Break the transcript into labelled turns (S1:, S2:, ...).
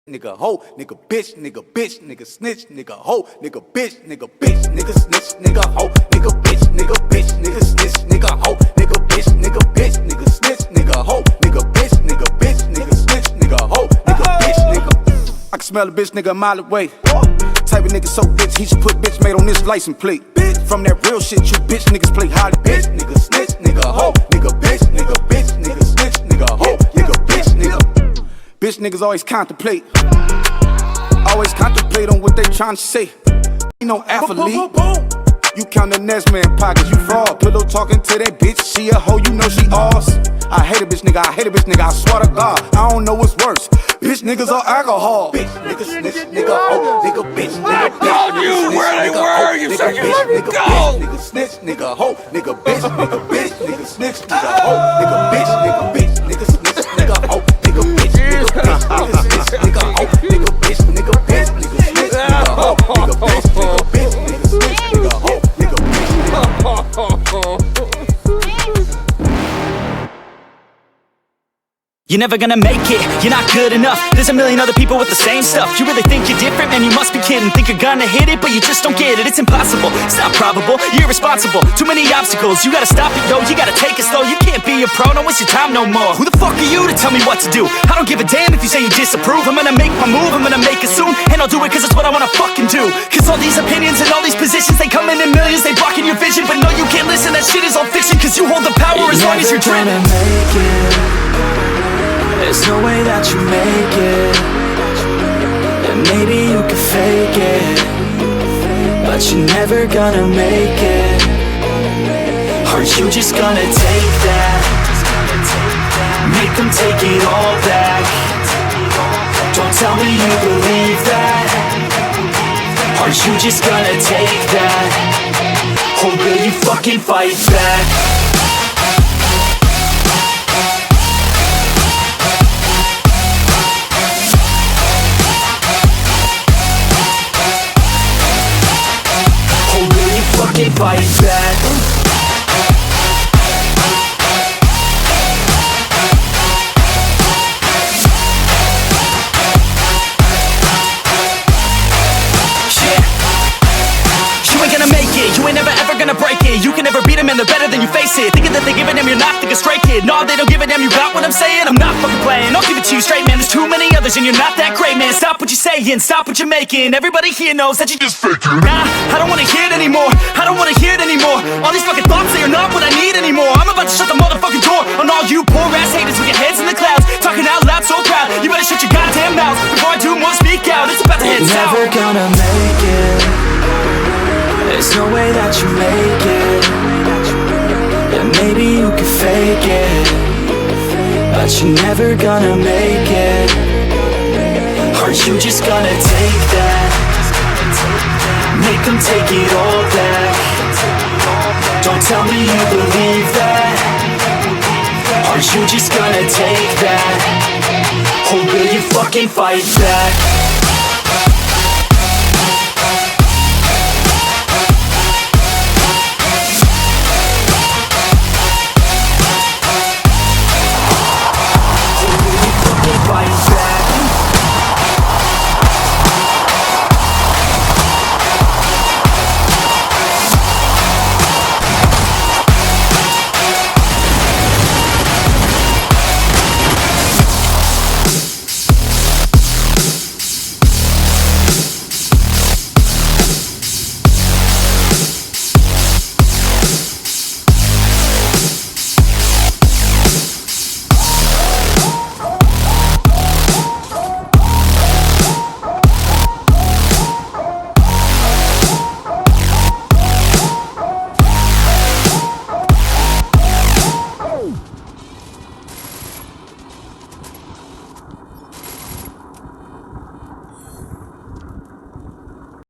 S1: Nigga hoe, nigga bitch, nigga snitch, nigga hoe, nigga bitch, nigga snitch, nigga hoe, nigga bitch, nigga snitch, nigga hoe, nigga bitch, nigga snitch, nigga hoe, nigga bitch, nigga snitch, nigga hoe, nigga bitch, nigga. I can smell a bitch nigga a mile away. Type of nigga so bitch, he should put bitch made on this license plate. From that real shit, you bitch niggas play hard, bitch, nigga snitch, nigga hoe, nigga bitch, nigga snitch, nigga hoe, nigga bitch, nigga. Bitch niggas always contemplate on what they tryna say. You know athlete, you count the next man pockets, you fraud. Pillow talking to that bitch, she a hoe, you know she ours. I hate a bitch nigga, I swear to God, I don't know what's worse. Bitch niggas or alcohol. Bitch nigga snitch, nigga hoe, nigga bitch, nigga bitch.
S2: I told you where they were, you said you let me go.
S1: Nigga snitch, nigga hoe, nigga bitch, nigga snitch, nigga hoe, nigga bitch, nigga snitch, nigga hoe, nigga bitch, nigga snitch, nigga hoe, nigga bitch, nigga snitch, nigga hoe, nigga bitch, nigga snitch, nigga hoe, nigga bitch.
S3: You're never gonna make it, you're not good enough. There's a million other people with the same stuff. You really think you're different? Man, you must be kidding. Think you're gonna hit it, but you just don't get it. It's impossible, it's not probable, you're irresponsible. Too many obstacles, you gotta stop it, yo. You gotta take it slow, you can't be a pro. Don't waste your time no more. Who the fuck are you to tell me what to do? I don't give a damn if you say you disapprove. I'm gonna make my move, I'm gonna make it soon. And I'll do it cause it's what I wanna fucking do. Cause all these opinions and all these positions, they come in millions, they blocking your vision. But no, you can't listen, that shit is all fiction. Cause you hold the power as long as you're dreaming.
S4: Make it. There's no way that you make it. And maybe you can fake it, but you're never gonna make it. Aren't you just gonna take that? Make them take it all back. Don't tell me you believe that. Aren't you just gonna take that? Or will you fucking fight back? Fight back. You ain't gonna make it, you ain't never ever gonna break it. You can never beat them and they're better than you face it. Thinking that they give a damn, you're not thinking straight, kid. No, they don't give a damn, you got what I'm saying? I'm not fucking playing, I'll give it to you straight, man. There's too many others and you're not that great, man. Stop what you're saying, stop what you're making. Everybody here knows that you just faking. Nah, I don't wanna hear it anymore, I don't wanna hear it anymore. All these fucking thoughts, they are not what I need anymore. I'm about to shut the motherfucking door on all you poor ass haters with your heads in the clouds, talking out loud so proud. You better shut your goddamn mouth before I do more speak out. It's about to head south. Never gonna make it. There's no way that you make it. And maybe you can fake it, but you're never gonna make it. Aren't you just gonna take that? Make them take it all back. Don't tell me you believe that. Aren't you just gonna take that? Or will you fucking fight back?